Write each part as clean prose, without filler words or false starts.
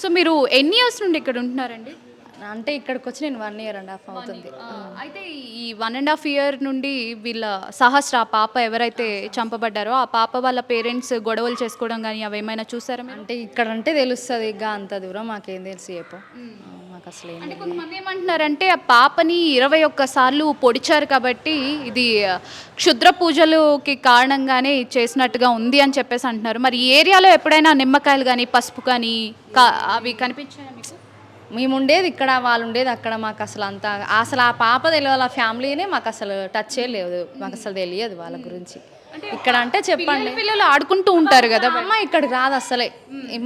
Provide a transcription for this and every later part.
So మీరు ఎన్ని years నుండి ఇక్కడ ఉంటున్నారండి? అంటే ఇక్కడికొచ్చి నేను 1 ఇయర్ అండ్ హాఫ్ అవుతుంది. అయితే ఈ 1.5 ఇయర్ నుండి వీళ్ళ సహస్ర ఆ పాప ఎవరైతే చంపబడ్డారో ఆ పాప వాళ్ళ పేరెంట్స్ గొడవలు చేసుకోవడం గానీ అవేమైనా చూసారా మీరు? అంటే ఇక్కడంటే తెలుస్తది. అంత దూరం మాకేం తెలుసు చెప్పు. మాకు అసలు ఏం అంటే కొంతమంది ఏమంటున్నారంటే ఆ పాపని 21 సార్లు పొడిచారు కాబట్టి ఇది క్షుద్ర పూజలుకి కారణంగానే చేసినట్టుగా ఉంది అని చెప్పేసి అంటున్నారు. మరి ఈ ఏరియాలో ఎప్పుడైనా నిమ్మకాయలు కానీ పసుపు కానీ అవి కనిపించాయా మీకు? మేము ఉండేది ఇక్కడ, వాళ్ళు ఉండేది అక్కడ. మాకు అసలు అసలు ఆ పాప తెలియదు, ఆ ఫ్యామిలీనే మాకు అసలు టచ్చే లేదు. మాకు అసలు తెలియదు వాళ్ళ గురించి. ఇక్కడ అంటే చెప్పండి, పిల్లలు ఆడుకుంటూ ఉంటారు కదా. అమ్మ ఇక్కడికి రాదు అసలే.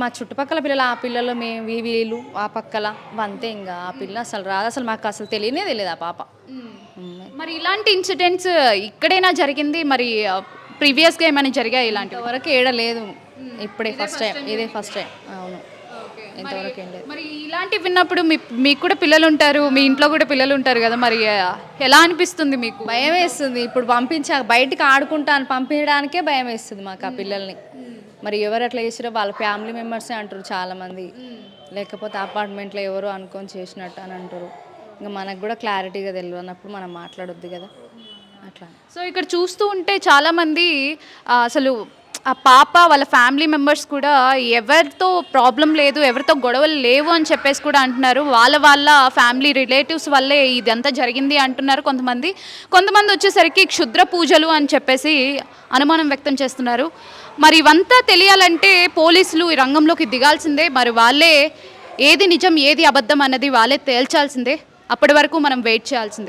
మా చుట్టుపక్కల పిల్లలు, ఆ పిల్లలు మేము వీళ్ళు ఆ పక్కల అంతే. ఇంకా ఆ పిల్ల అసలు రాదు, అసలు మాకు అసలు తెలియనే తెలియదు ఆ పాప. మరి ఇలాంటి ఇన్సిడెంట్స్ ఇక్కడైనా జరిగింది, మరి ప్రీవియస్గా ఏమైనా జరిగాయి ఇలాంటివి? ఇంతవరకు ఏడ లేదు. ఇప్పుడే ఫస్ట్ టైం, ఇదే ఫస్ట్ టైం. అవును, ఇంతవరకు ఏం లేదు. మరి ఇలాంటివి విన్నప్పుడు మీకు కూడా పిల్లలు ఉంటారు, మీ ఇంట్లో కూడా పిల్లలు ఉంటారు కదా, మరి ఎలా అనిపిస్తుంది మీకు? భయం వేస్తుంది. ఇప్పుడు బయటికి ఆడుకుంటాను పంపించడానికే భయం వేస్తుంది మాకు ఆ పిల్లల్ని. మరి ఎవరు అట్లా చేసిరో వాళ్ళ ఫ్యామిలీ మెంబర్సే అంటారు చాలామంది, లేకపోతే అపార్ట్మెంట్లో ఎవరో అనుకొని చేసినట్టు అని అంటారు. ఇంకా మనకు కూడా క్లారిటీగా తెలియదు అన్నప్పుడు మనం మాట్లాడొద్దు కదా అట్లా. సో ఇక్కడ చూస్తూ ఉంటే చాలామంది అసలు ఆ పాప వాళ్ళ ఫ్యామిలీ మెంబర్స్ కూడా ఎవరితో ప్రాబ్లం లేదు, ఎవరితో గొడవలు లేవు అని చెప్పేసి కూడా అంటున్నారు. వాళ్ళ ఫ్యామిలీ రిలేటివ్స్ వల్లే ఇదంతా జరిగింది అంటున్నారు కొంతమంది వచ్చేసరికి క్షుద్ర పూజలు అని చెప్పేసి అనుమానం వ్యక్తం చేస్తున్నారు. మరి ఇవంతా తెలియాలంటే పోలీసులు ఈ రంగంలోకి దిగాల్సిందే. మరి వాళ్ళే ఏది నిజం ఏది అబద్ధం అన్నది వాళ్ళే తేల్చాల్సిందే. అప్పటి వరకు మనం వెయిట్ చేయాల్సిందే.